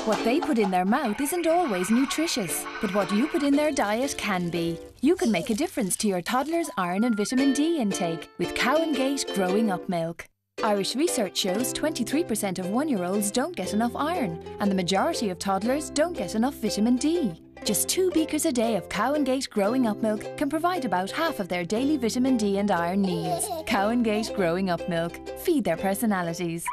What they put in their mouth isn't always nutritious, but what you put in their diet can be. You can make a difference to your toddler's iron and vitamin D intake with Cow & Gate Growing Up Milk. Irish research shows 23% of 1-year-olds don't get enough iron, and the majority of toddlers don't get enough vitamin D. Just 2 beakers a day of Cow & Gate Growing Up Milk can provide about half of their daily vitamin D and iron needs. Cow & Gate Growing Up Milk. Feed their personalities.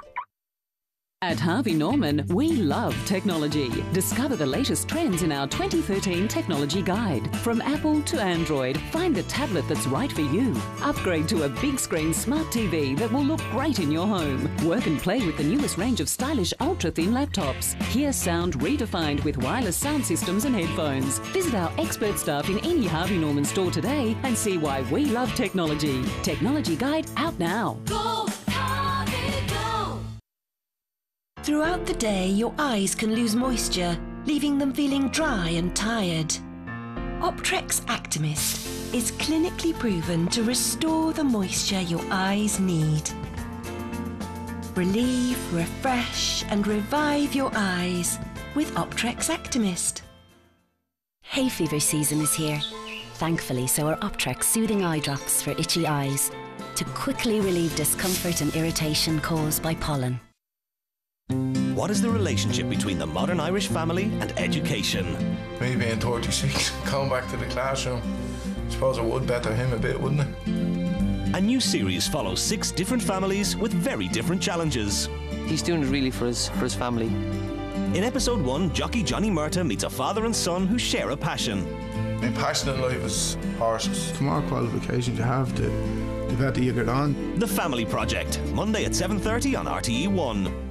At Harvey Norman, we love technology. Discover the latest trends in our 2013 Technology Guide. From Apple to Android, find the tablet that's right for you. Upgrade to a big screen smart TV that will look great in your home. Work and play with the newest range of stylish ultra-thin laptops. Hear sound redefined with wireless sound systems and headphones. Visit our expert staff in any Harvey Norman store today and see why we love technology. Technology Guide out now. Go, Harvey, go! Throughout the day, your eyes can lose moisture, leaving them feeling dry and tired. Optrex Actimist is clinically proven to restore the moisture your eyes need. Relieve, refresh and revive your eyes with Optrex Actimist. Hay fever season is here. Thankfully, so are Optrex soothing eye drops for itchy eyes to quickly relieve discomfort and irritation caused by pollen. What is the relationship between the modern Irish family and education? Me being 36, going back to the classroom, I suppose it would better him a bit, wouldn't it? A new series follows 6 different families with very different challenges. He's doing it really for his family. In episode 1, jockey Johnny Murta meets a father and son who share a passion. My passion in life is horses. The more qualifications you have, the better you get on. The Family Project, Monday at 7:30 on RTE1.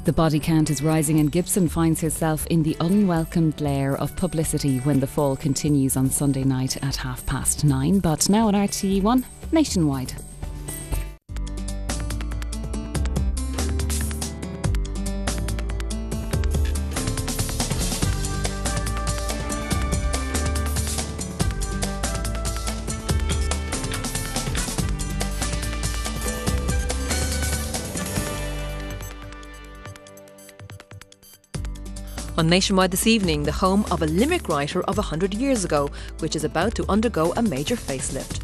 The body count is rising and Gibson finds herself in the unwelcome glare of publicity when the fall continues on Sunday night at 9:30. But now on RTE1, Nationwide. On Nationwide this evening, the home of a Limerick writer of 100 years ago, which is about to undergo a major facelift.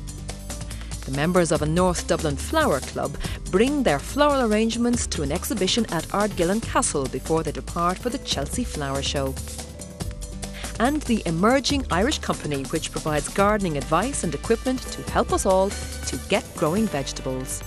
The members of a North Dublin flower club bring their floral arrangements to an exhibition at Ardgillan Castle before they depart for the Chelsea Flower Show. And the emerging Irish company which provides gardening advice and equipment to help us all to get growing vegetables.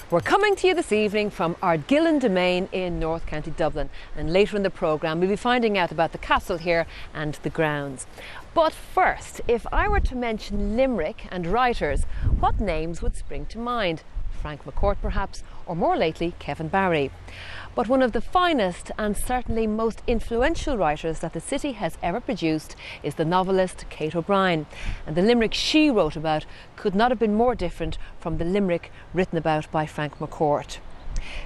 We're coming to you this evening from Ardgillan Domain in North County Dublin, and later in the programme we'll be finding out about the castle here and the grounds. But first, if I were to mention Limerick and writers, what names would spring to mind? Frank McCourt perhaps, or more lately Kevin Barry. But one of the finest and certainly most influential writers that the city has ever produced is the novelist Kate O'Brien. And the Limerick she wrote about could not have been more different from the Limerick written about by Frank McCourt.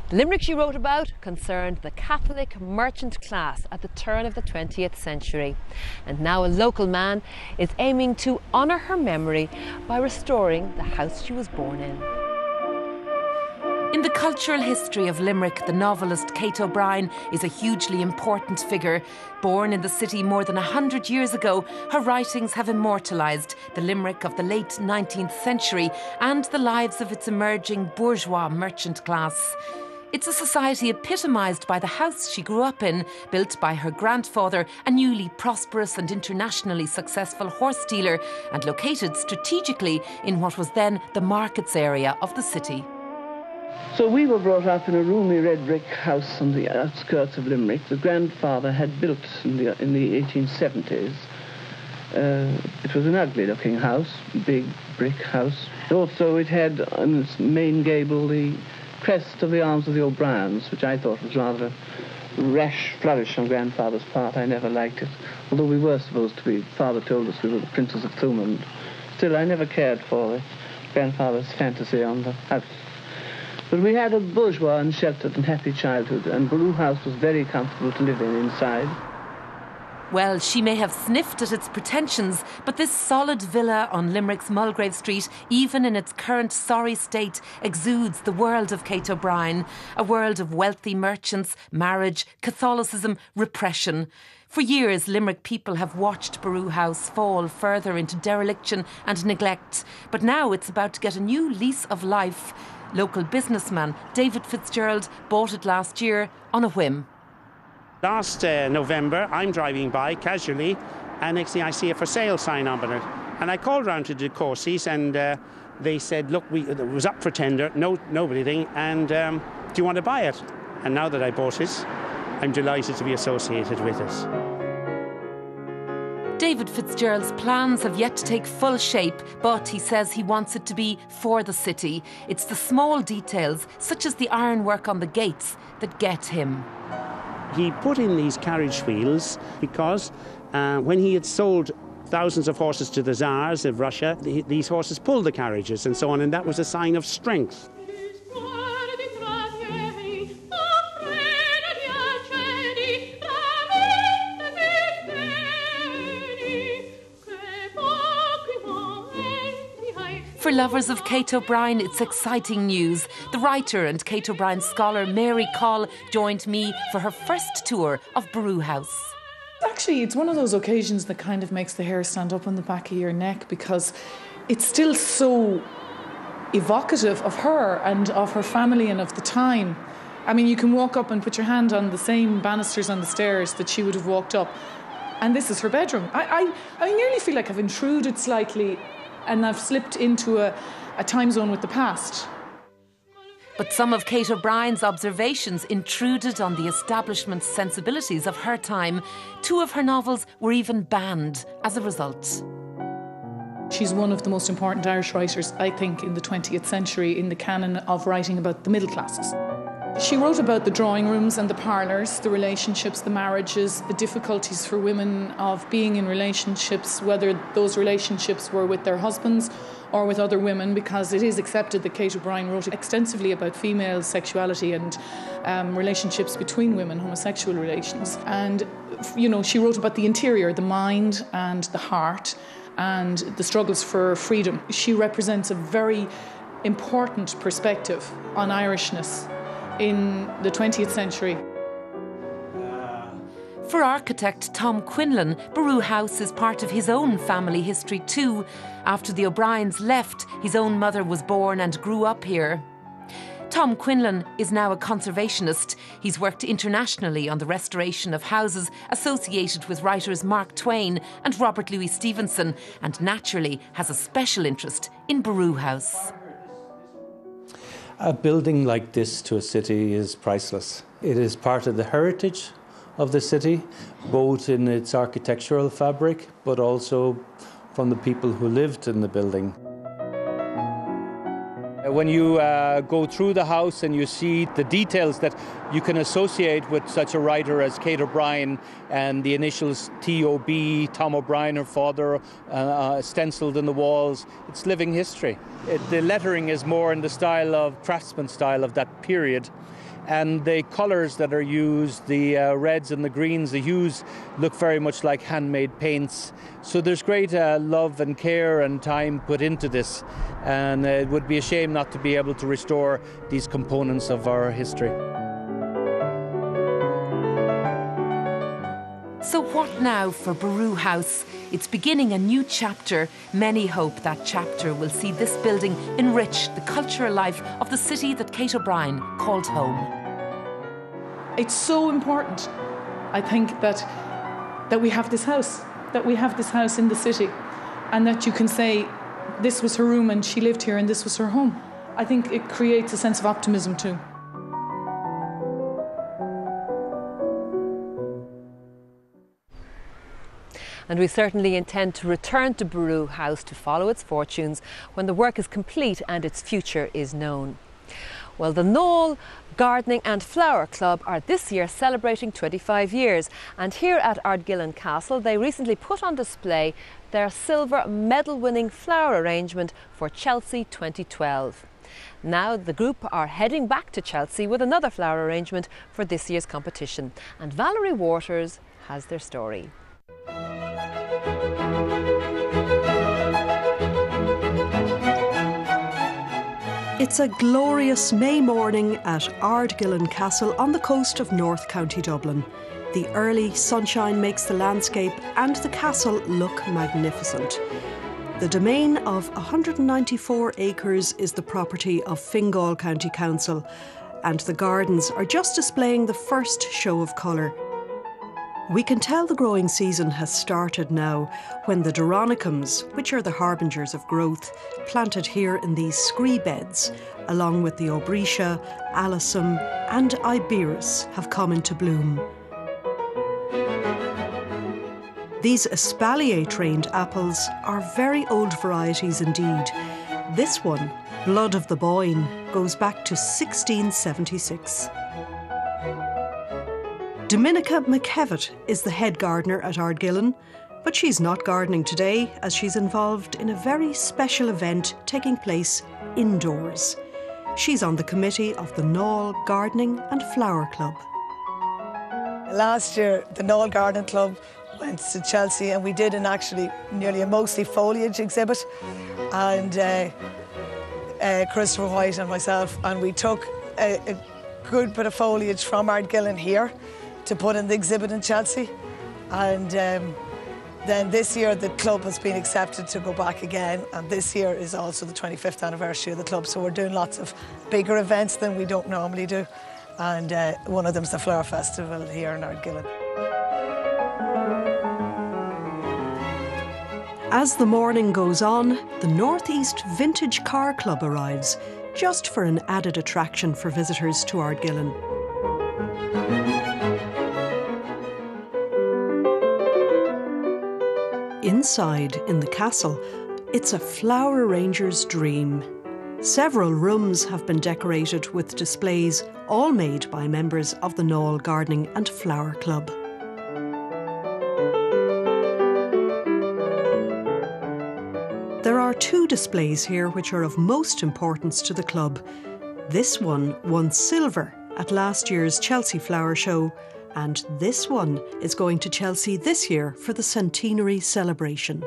The Limerick she wrote about concerned the Catholic merchant class at the turn of the 20th century. And now a local man is aiming to honour her memory by restoring the house she was born in. In the cultural history of Limerick, the novelist Kate O'Brien is a hugely important figure. Born in the city more than 100 years ago, her writings have immortalised the Limerick of the late 19th century and the lives of its emerging bourgeois merchant class. It's a society epitomised by the house she grew up in, built by her grandfather, a newly prosperous and internationally successful horse dealer, and located strategically in what was then the markets area of the city. So we were brought up in a roomy red brick house on the outskirts of Limerick that grandfather had built in the 1870s. It was an ugly-looking house, big brick house. Also, it had on its main gable the crest of the arms of the O'Briens, which I thought was rather a rash flourish on grandfather's part. I never liked it, although we were supposed to be. Father told us we were the Princes of Thomond. Still, I never cared for grandfather's fantasy on the house. But we had a bourgeois and sheltered and happy childhood, and Ballou House was very comfortable to live in inside. Well, she may have sniffed at its pretensions, but this solid villa on Limerick's Mulgrave Street, even in its current sorry state, exudes the world of Kate O'Brien, a world of wealthy merchants, marriage, Catholicism, repression. For years, Limerick people have watched Baru House fall further into dereliction and neglect, but now it's about to get a new lease of life. Local businessman David Fitzgerald bought it last year on a whim. Last November, I'm driving by casually, and next thing I see a for sale sign on it. And I called round to the Corsies, and they said, look, it was up for tender, nobody thing, and do you want to buy it? And now that I bought it, I'm delighted to be associated with it. David Fitzgerald's plans have yet to take full shape, but he says he wants it to be for the city. It's the small details, such as the ironwork on the gates, that get him. He put in these carriage wheels because when he had sold thousands of horses to the Tsars of Russia, these horses pulled the carriages and so on, and that was a sign of strength. For lovers of Kate O'Brien, it's exciting news. The writer and Kate O'Brien scholar Mary Coll joined me for her first tour of Baru House. Actually, it's one of those occasions that kind of makes the hair stand up on the back of your neck, because it's still so evocative of her and of her family and of the time. I mean, you can walk up and put your hand on the same banisters on the stairs that she would have walked up, and this is her bedroom. I nearly feel like I've intruded slightly and I've slipped into a time zone with the past. But some of Kate O'Brien's observations intruded on the establishment's sensibilities of her time. 2 of her novels were even banned as a result. She's one of the most important Irish writers, I think, in the 20th century in the canon of writing about the middle classes. She wrote about the drawing rooms and the parlours, the relationships, the marriages, the difficulties for women of being in relationships, whether those relationships were with their husbands or with other women, because it is accepted that Kate O'Brien wrote extensively about female sexuality and relationships between women, homosexual relations. And, you know, she wrote about the interior, the mind and the heart, and the struggles for freedom. She represents a very important perspective on Irishness in the 20th century. For architect Tom Quinlan, Baru House is part of his own family history too. After the O'Briens left, his own mother was born and grew up here. Tom Quinlan is now a conservationist. He's worked internationally on the restoration of houses associated with writers Mark Twain and Robert Louis Stevenson, and naturally has a special interest in Baru House. A building like this to a city is priceless. It is part of the heritage of the city, both in its architectural fabric, but also from the people who lived in the building. When you go through the house and you see the details that you can associate with such a writer as Kate O'Brien, and the initials T.O.B., Tom O'Brien, her father, stenciled in the walls, it's living history. The lettering is more in the style of craftsman style of that period. And the colours that are used, the reds and the greens, the hues, look very much like handmade paints. So there's great love and care and time put into this. And it would be a shame not to be able to restore these components of our history. So what now for Baru House? It's beginning a new chapter. Many hope that chapter will see this building enrich the cultural life of the city that Kate O'Brien called home. It's so important, I think, that we have this house, in the city, and that you can say this was her room and she lived here and this was her home. I think it creates a sense of optimism too. And we certainly intend to return to Baru House to follow its fortunes when the work is complete and its future is known. Well, the Knoll Gardening and Flower Club are this year celebrating 25 years, and here at Ardgillan Castle they recently put on display their silver medal-winning flower arrangement for Chelsea 2012. Now the group are heading back to Chelsea with another flower arrangement for this year's competition, and Valerie Waters has their story. It's a glorious May morning at Ardgillen Castle on the coast of North County Dublin. The early sunshine makes the landscape and the castle look magnificent. The domain of 194 acres is the property of Fingal County Council, and the gardens are just displaying the first show of colour. We can tell the growing season has started now when the Doronicums, which are the harbingers of growth, planted here in these scree beds, along with the Obretia, Alyssum and Iberis, have come into bloom. These espalier-trained apples are very old varieties indeed. This one, Blood of the Boyne, goes back to 1676. Dominica McKevitt is the head gardener at Ardgillen, but she's not gardening today as she's involved in a very special event taking place indoors. She's on the committee of the Knoll Gardening and Flower Club. Last year, the Knoll Garden Club went to Chelsea and we did nearly a mostly foliage exhibit, and Christopher White and myself, and we took a good bit of foliage from Ardgillen here to put in the exhibit in Chelsea, and then this year the club has been accepted to go back again, and this year is also the 25th anniversary of the club, so we're doing lots of bigger events than we don't normally do, and one of them's the Flower Festival here in Ardgillen. As the morning goes on, the North East Vintage Car Club arrives, just for an added attraction for visitors to Ardgillen. Inside, in the castle, it's a flower arranger's dream. Several rooms have been decorated with displays, all made by members of the Knoll Gardening and Flower Club. There are two displays here which are of most importance to the club. This one won silver at last year's Chelsea Flower Show, and this one is going to Chelsea this year for the centenary celebration.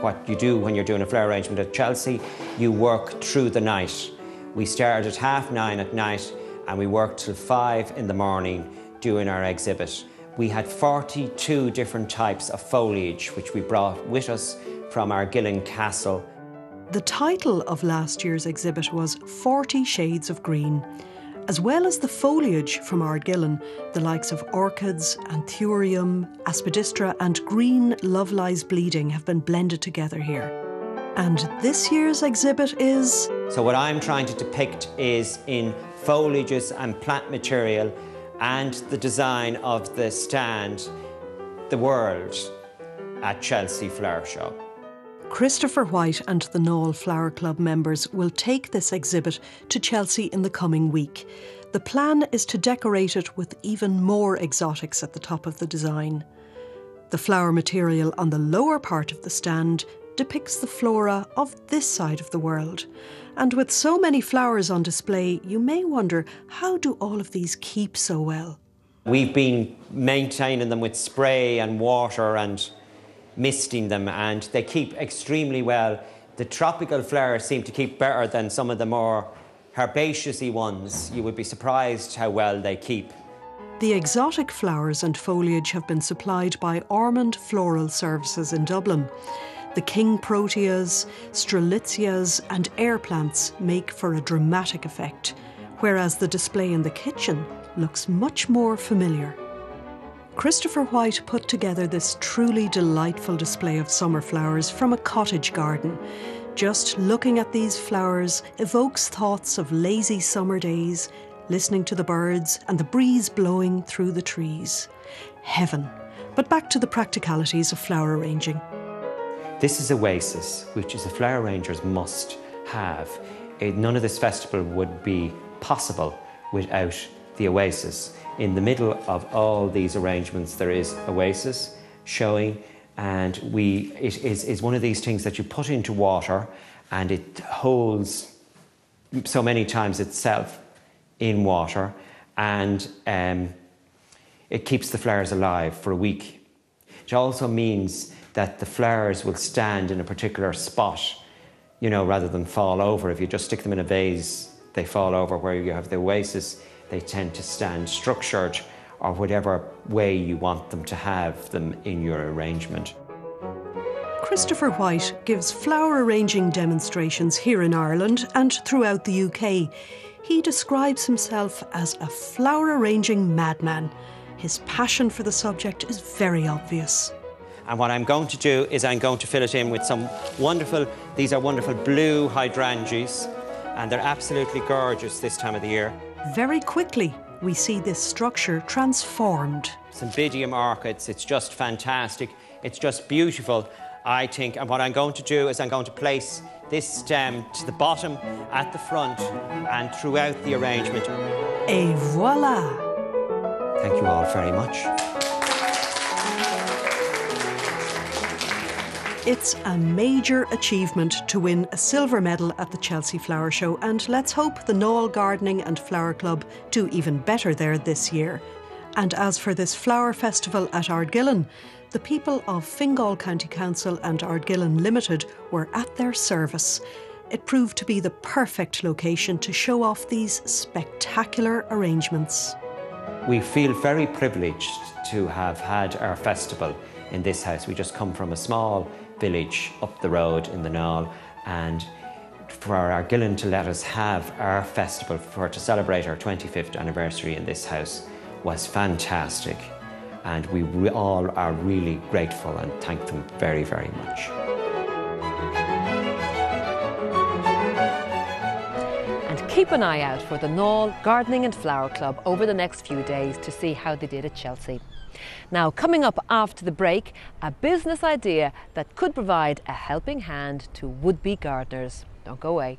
What you do when you're doing a flower arrangement at Chelsea, you work through the night. We started at 9:30 at night and we worked till 5 in the morning doing our exhibit. We had 42 different types of foliage which we brought with us from Ardgillen Castle. The title of last year's exhibit was 40 Shades of Green. As well as the foliage from Ardgillen, the likes of orchids, anthurium, aspidistra and green Love Lies Bleeding have been blended together here. And this year's exhibit is... So what I'm trying to depict is in foliages and plant material and the design of the stand, the world at Chelsea Flower Show. Christopher White and the Knoll Flower Club members will take this exhibit to Chelsea in the coming week. The plan is to decorate it with even more exotics at the top of the design. The flower material on the lower part of the stand depicts the flora of this side of the world. And with so many flowers on display, you may wonder, how do all of these keep so well? We've been maintaining them with spray and water and misting them, and they keep extremely well. The tropical flowers seem to keep better than some of the more herbaceous-y ones. You would be surprised how well they keep. The exotic flowers and foliage have been supplied by Ormond Floral Services in Dublin. The king proteas, strelitzias and air plants make for a dramatic effect, whereas the display in the kitchen looks much more familiar. Christopher White put together this truly delightful display of summer flowers from a cottage garden. Just looking at these flowers evokes thoughts of lazy summer days, listening to the birds and the breeze blowing through the trees. Heaven. But back to the practicalities of flower arranging. This is Oasis, which is a flower arranger's must have. None of this festival would be possible without the Oasis. In the middle of all these arrangements there is Oasis showing, and it is one of these things that you put into water and it holds so many times itself in water, and it keeps the flowers alive for a week. It also means that the flowers will stand in a particular spot you know, rather than fall over. If you just stick them in a vase, they fall over. Where you have the oasis, they tend to stand structured, or whatever way you want them to have them in your arrangement. Christopher White gives flower arranging demonstrations here in Ireland and throughout the UK. He describes himself as a flower arranging madman. His passion for the subject is very obvious. And what I'm going to do is I'm going to fill it in with some wonderful, these are wonderful blue hydrangeas, and they're absolutely gorgeous this time of the year. Very quickly, we see this structure transformed. Cymbidium orchids, it's just fantastic. It's just beautiful, I think. And what I'm going to do is I'm going to place this stem to the bottom, at the front, and throughout the arrangement. Et voila! Thank you all very much. It's a major achievement to win a silver medal at the Chelsea Flower Show, and let's hope the Noel Gardening and Flower Club do even better there this year. And as for this flower festival at Ardgillan, the people of Fingal County Council and Ardgillan Limited were at their service. It proved to be the perfect location to show off these spectacular arrangements. We feel very privileged to have had our festival in this house. We just come from a small village up the road in the Knoll, and for Ardgillan to let us have our festival to celebrate our 25th anniversary in this house was fantastic, and we all are really grateful and thank them very, very much. And keep an eye out for the Knoll Gardening and Flower Club over the next few days to see how they did at Chelsea. Now, coming up after the break, a business idea that could provide a helping hand to would-be gardeners. Don't go away.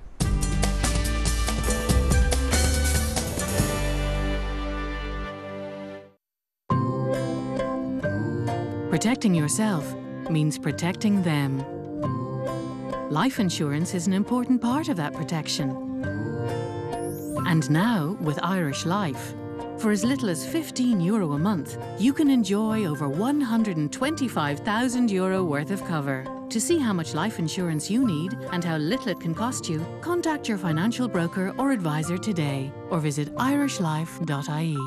Protecting yourself means protecting them. Life insurance is an important part of that protection. And now, with Irish Life, for as little as €15 a month, you can enjoy over €125,000 worth of cover. To see how much life insurance you need and how little it can cost you, contact your financial broker or advisor today, or visit irishlife.ie.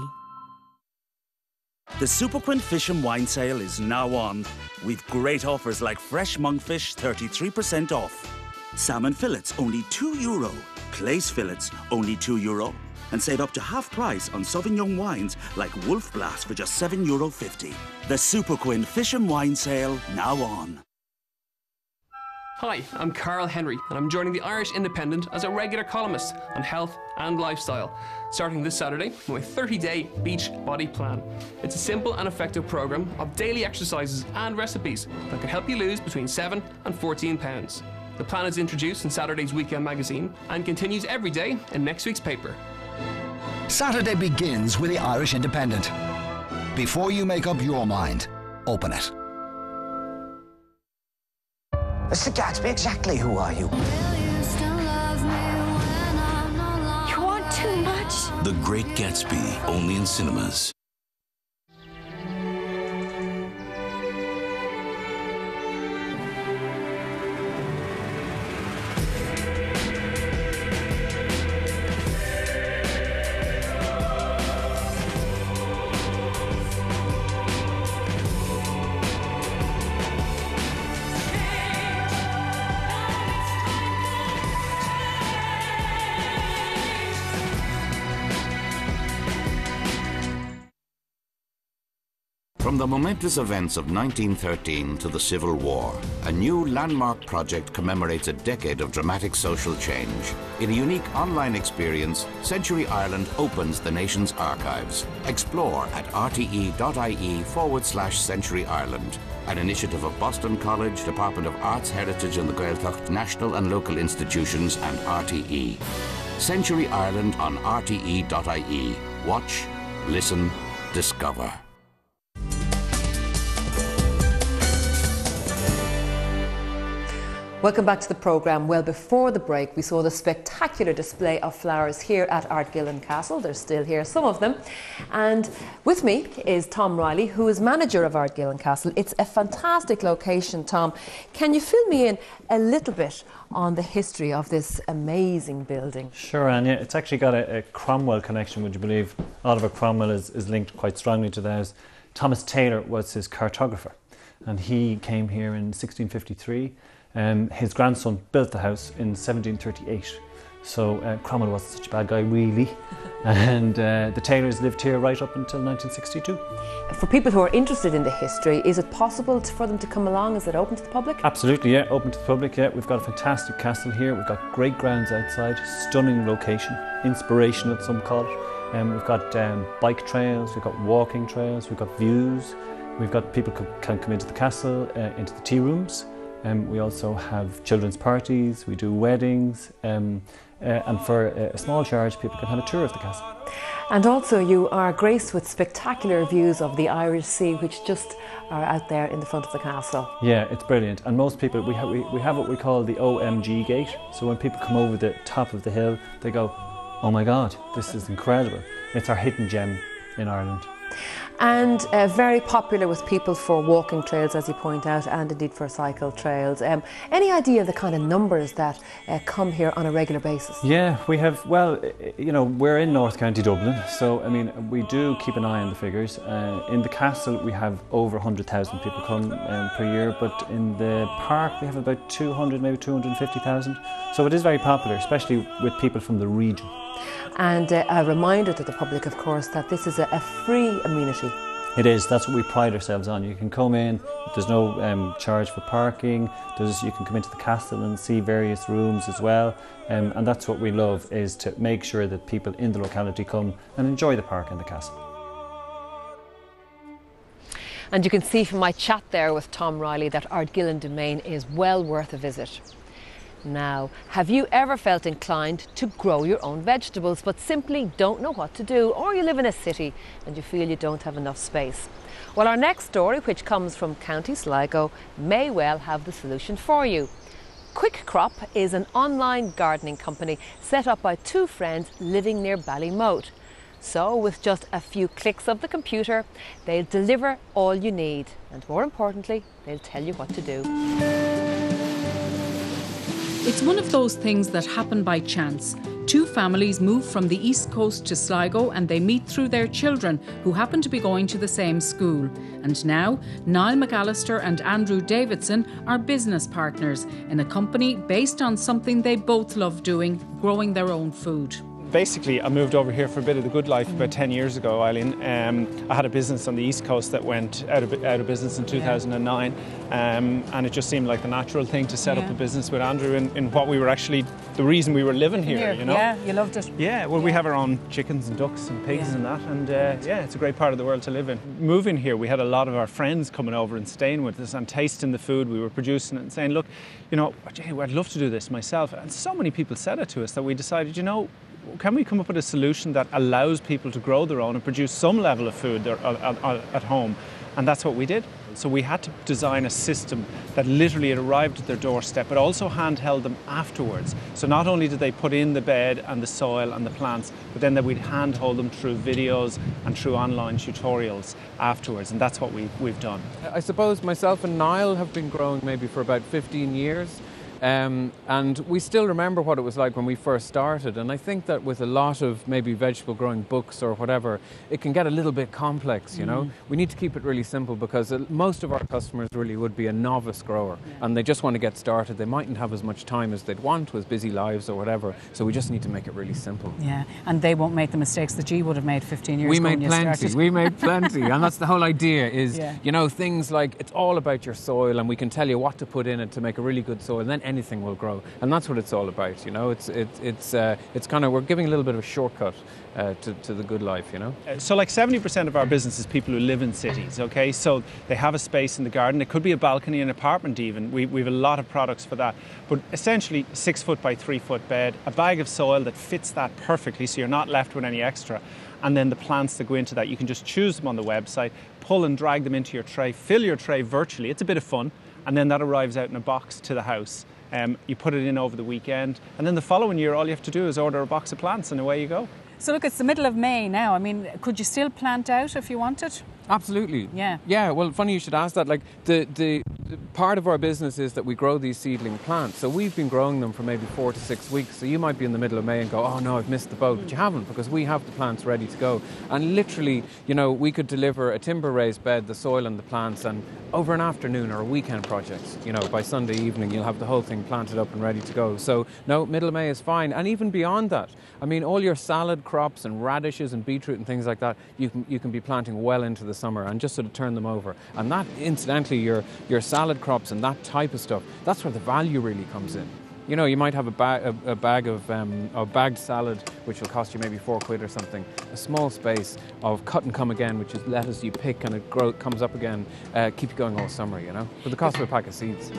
The Superquint Fish and Wine Sale is now on, with great offers like fresh monkfish 33% off, salmon fillets only €2, plaice fillets only €2, and save up to half price on Sauvignon wines like Wolf Blass for just €7.50. The Superquint Fish and Wine Sale now on. Hi, I'm Carl Henry, and I'm joining the Irish Independent as a regular columnist on health and lifestyle, starting this Saturday with my 30-day Beach Body Plan. It's a simple and effective programme of daily exercises and recipes that can help you lose between 7 and 14 pounds. The plan is introduced in Saturday's Weekend magazine and continues every day in next week's paper. Saturday begins with the Irish Independent. Before you make up your mind, open it. Mr. Gatsby, exactly who are you? You want too much? The Great Gatsby, only in cinemas. From the momentous events of 1913 to the Civil War, a new landmark project commemorates a decade of dramatic social change. In a unique online experience, Century Ireland opens the nation's archives. Explore at rte.ie/Century Ireland, an initiative of Boston College, Department of Arts, Heritage and the Gaeltacht, national and local institutions, and RTE. Century Ireland on rte.ie. Watch, listen, discover. Welcome back to the programme. Well, before the break, we saw the spectacular display of flowers here at Ardgillen Castle. They're still here, some of them. And with me is Tom Riley, who is manager of Ardgillen Castle. It's a fantastic location, Tom. Can you fill me in a little bit on the history of this amazing building? Sure, Anya. It's actually got a Cromwell connection, would you believe? Oliver Cromwell is linked quite strongly to the house. Thomas Taylor was his cartographer, and he came here in 1653. His grandson built the house in 1738. So Cromwell wasn't such a bad guy, really. And the Taylors lived here right up until 1962. For people who are interested in the history, is it possible for them to come along? Is it open to the public? Absolutely, yeah, open to the public, yeah. We've got a fantastic castle here. We've got great grounds outside, stunning location, inspirational, some call it. We've got bike trails, we've got walking trails, we've got views. We've got people can come into the castle, into the tea rooms. We also have children's parties, we do weddings, and for a small charge people can have a tour of the castle. And also you are graced with spectacular views of the Irish Sea, which just are out there in the front of the castle. Yeah, it's brilliant, and most people, we have what we call the OMG gate, so when people come over the top of the hill they go, oh my God, this is incredible. It's our hidden gem in Ireland. And very popular with people for walking trails, as you point out, and indeed for cycle trails. Any idea of the kind of numbers that come here on a regular basis? Yeah, we have, well, you know, we're in North County Dublin, so I mean, we do keep an eye on the figures. In the castle we have over 100,000 people come per year, but in the park we have about 200, maybe 250,000. So it is very popular, especially with people from the region. And a reminder to the public, of course, that this is a free amenity. It is, that's what we pride ourselves on. You can come in, there's no charge for parking, you can come into the castle and see various rooms as well, and that's what we love, is to make sure that people in the locality come and enjoy the park and the castle. And you can see from my chat there with Tom Riley that Ardgillen Domain is well worth a visit. Now, have you ever felt inclined to grow your own vegetables but simply don't know what to do, or you live in a city and you feel you don't have enough space? Well, our next story, which comes from County Sligo, may well have the solution for you. Quick Crop is an online gardening company set up by two friends living near Ballymote. So with just a few clicks of the computer, they'll deliver all you need, and more importantly, they'll tell you what to do. It's one of those things that happen by chance. Two families move from the East Coast to Sligo and they meet through their children, who happen to be going to the same school. And now, Niall McAllister and Andrew Davidson are business partners in a company based on something they both love doing, growing their own food. Basically, I moved over here for a bit of the good life about 10 years ago, Eileen. I had a business on the East Coast that went out of business in 2009, and it just seemed like the natural thing to set up a business with Andrew in what we were actually, the reason we were living here, you know? Yeah, you loved it. Yeah, well, we have our own chickens and ducks and pigs and that, and yeah, it's a great part of the world to live in. Moving here, we had a lot of our friends coming over and staying with us and tasting the food we were producing and saying, look, you know, I'd love to do this myself. And so many people said it to us that we decided, you know, can we come up with a solution that allows people to grow their own and produce some level of food at home? And that's what we did. So we had to design a system that literally had arrived at their doorstep, but also handheld them afterwards. So not only did they put in the bed and the soil and the plants, but then that we'd handhold them through videos and through online tutorials afterwards. And that's what we've done. I suppose myself and Niall have been growing maybe for about 15 years. And we still remember what it was like when we first started, and I think that with a lot of maybe vegetable growing books or whatever, it can get a little bit complex, you know. We need to keep it really simple, because most of our customers really would be a novice grower, and they just want to get started. They mightn't have as much time as they'd want with busy lives or whatever, so we just need to make it really simple. Yeah, and they won't make the mistakes that you would have made 15 years ago. We made plenty, and that's the whole idea is, you know, things like it's all about your soil, and we can tell you what to put in it to make a really good soil, and then anything will grow, and that's what it's all about, you know. It's kind of, we're giving a little bit of a shortcut to the good life, you know. So like 70% of our business is people who live in cities, okay? So they have a space in the garden. It could be a balcony, an apartment even. We have a lot of products for that. But essentially 6 foot by 3 foot bed, a bag of soil that fits that perfectly, so you're not left with any extra. And then the plants that go into that, you can just choose them on the website, pull and drag them into your tray, fill your tray virtually. It's a bit of fun. And then that arrives out in a box to the house. You put it in over the weekend, and then the following year all you have to do is order a box of plants and away you go. So look, it's the middle of May now. I mean, could you still plant out if you wanted? Absolutely. Yeah. Yeah, well, funny you should ask that. Like, the part of our business is that we grow these seedling plants. So we've been growing them for maybe 4 to 6 weeks. So you might be in the middle of May and go, oh no, I've missed the boat. But you haven't, because we have the plants ready to go. And literally, you know, we could deliver a timber raised bed, the soil and the plants, and over an afternoon or a weekend project, you know, by Sunday evening, you'll have the whole thing planted up and ready to go. So no, middle of May is fine. And even beyond that, I mean, all your salad crops and radishes and beetroot and things like that, you can be planting well into the summer and just sort of turn them over. And that, incidentally, your salad crops and that type of stuff, that's where the value really comes in. You know, you might have a bag of bagged salad, which will cost you maybe £4 or something. A small space of cut and come again, which is lettuce you pick and it comes up again, keep you going all summer, you know, for the cost of a pack of seeds.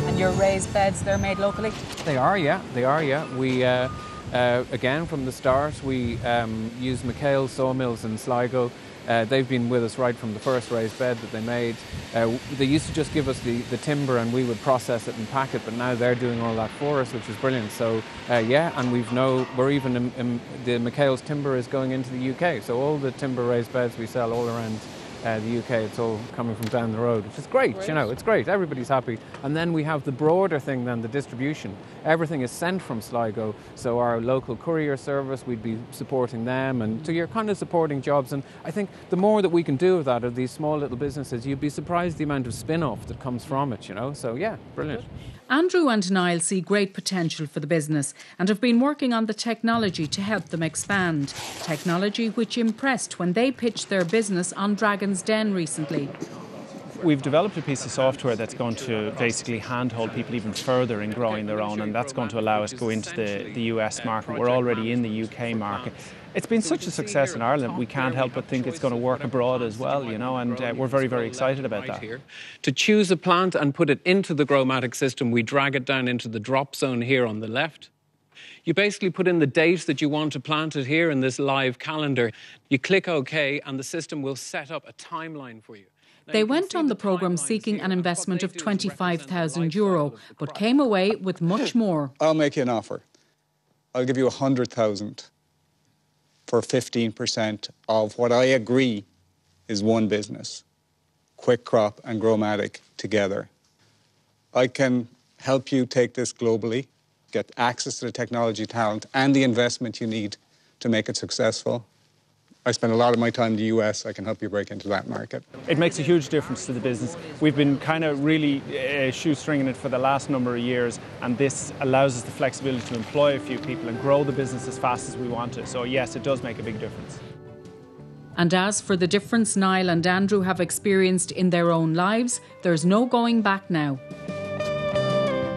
And your raised beds, they're made locally? They are, yeah. They are, yeah. We, again, from the start, we use McHale sawmills in Sligo. They've been with us right from the first raised bed that they made. They used to just give us the timber and we would process it and pack it, but now they're doing all that for us, which is brilliant. So yeah, and we're even the McHale's timber is going into the UK. So all the timber raised beds we sell all around the UK, it's all coming from down the road, which is great, you know, it's great, everybody's happy. And then we have the broader thing then, the distribution. Everything is sent from Sligo, so our local courier service, we'd be supporting them, and so you're kind of supporting jobs. And I think the more that we can do of that, of these small little businesses, you'd be surprised the amount of spin-off that comes from it, you know, so yeah, brilliant. Andrew and Niall see great potential for the business and have been working on the technology to help them expand. Technology which impressed when they pitched their business on Dragon's Den recently. We've developed a piece of software that's going to basically handhold people even further in growing their own, and that's going to allow us to go into the US market. We're already in the UK market. It's been such a success in Ireland, we can't help but think it's going to work abroad as well, you know, and we're very, very excited about that. To choose a plant and put it into the Growmatic system, we drag it down into the drop zone here on the left. You basically put in the date that you want to plant it here in this live calendar. You click OK and the system will set up a timeline for you. They went on the programme seeking an investment of €25,000, but came away with much more. I'll make you an offer. I'll give you 100,000 for 15% of what I agree is one business, Quick Crop and Growmatic together. I can help you take this globally, get access to the technology talent and the investment you need to make it successful. I spend a lot of my time in the US. I can help you break into that market. It makes a huge difference to the business. We've been kind of really shoestringing it for the last number of years, and this allows us the flexibility to employ a few people and grow the business as fast as we want to. So yes, it does make a big difference. And as for the difference Niall and Andrew have experienced in their own lives, there's no going back now.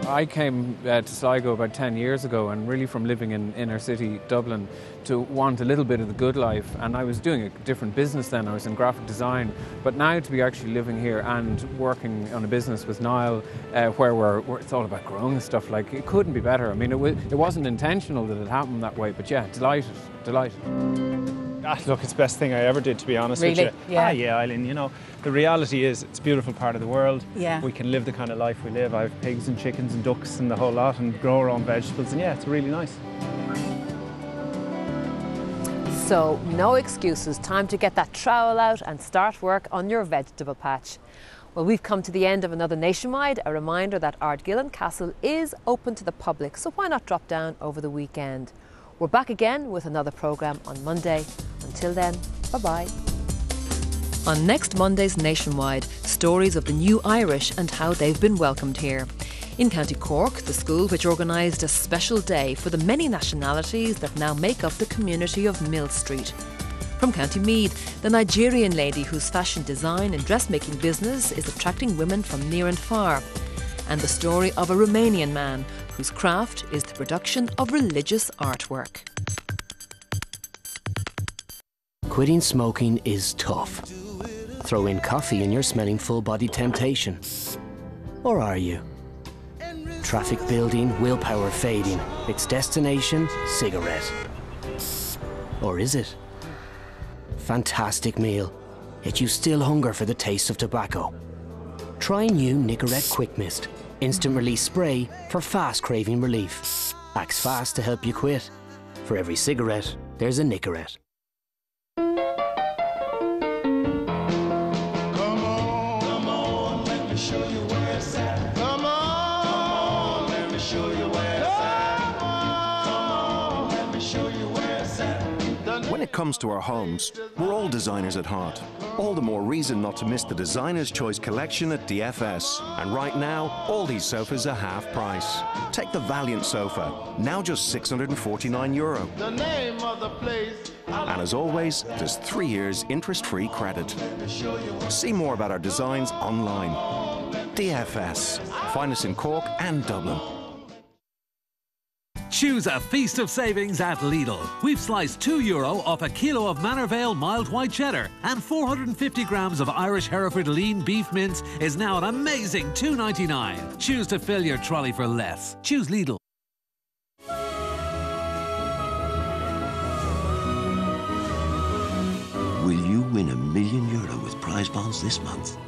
I came to Sligo about 10 years ago, and really from living in inner city Dublin to want a little bit of the good life, and I was doing a different business then. I was in graphic design, but now to be actually living here and working on a business with Niall where it's all about growing and stuff, like, it couldn't be better. I mean, it wasn't intentional that it happened that way, but yeah, delighted. Look, it's the best thing I ever did, to be honest with you. Yeah. Yeah, Eileen, you know, the reality is it's a beautiful part of the world. Yeah. We can live the kind of life we live. I have pigs and chickens and ducks and the whole lot, and grow our own vegetables, and yeah, it's really nice. So, no excuses. Time to get that trowel out and start work on your vegetable patch. Well, we've come to the end of another Nationwide. A reminder that Ardgillan Castle is open to the public, so why not drop down over the weekend? We're back again with another programme on Monday. Until then, bye-bye. On next Monday's Nationwide, stories of the new Irish and how they've been welcomed here. In County Cork, the school which organised a special day for the many nationalities that now make up the community of Mill Street. From County Meath, the Nigerian lady whose fashion design and dressmaking business is attracting women from near and far. And the story of a Romanian man whose craft is the production of religious artwork. Quitting smoking is tough. Throw in coffee and you're smelling full-body temptation. Or are you? Traffic building, willpower fading. Its destination, cigarette. Or is it? Fantastic meal, yet you still hunger for the taste of tobacco. Try new Nicorette Quick Mist. Instant release spray for fast craving relief. Acts fast to help you quit. For every cigarette, there's a Nicorette. When it comes to our homes, we're all designers at heart. All the more reason not to miss the Designer's Choice collection at DFS. And right now, all these sofas are half price. Take the Valiant sofa, now just €649. The name of the place. And as always, there's 3 years interest-free credit. See more about our designs online. DFS. Find us in Cork and Dublin. Choose a feast of savings at Lidl. We've sliced €2 off a kilo of Manor Vale mild white cheddar, and 450 grams of Irish Hereford lean beef mince is now an amazing $2.99. Choose to fill your trolley for less. Choose Lidl. Will you win €1 million with prize bonds this month?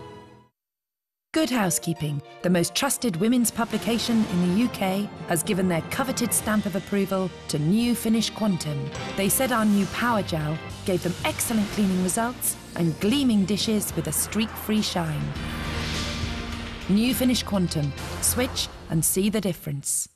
Good Housekeeping, the most trusted women's publication in the UK, has given their coveted stamp of approval to New Finish Quantum. They said our new Power Gel gave them excellent cleaning results and gleaming dishes with a streak-free shine. New Finish Quantum. Switch and see the difference.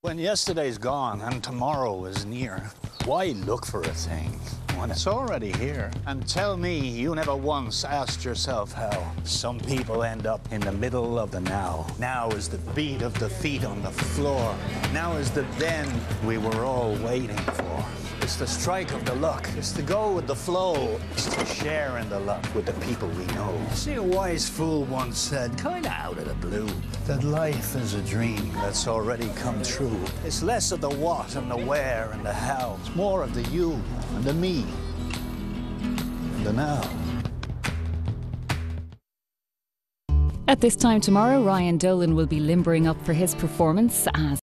When yesterday's gone and tomorrow is near, why look for a thing when it's already here? And tell me you never once asked yourself how some people end up in the middle of the now. Now is the beat of the feet on the floor. Now is the then we were all waiting for. It's the strike of the luck. It's to go with the flow. It's to share in the luck with the people we know. See, a wise fool once said, kinda out of the blue, that life is a dream that's already come true. It's less of the what and the where and the how. It's more of the you and the me and the now. At this time tomorrow, Ryan Dolan will be limbering up for his performance as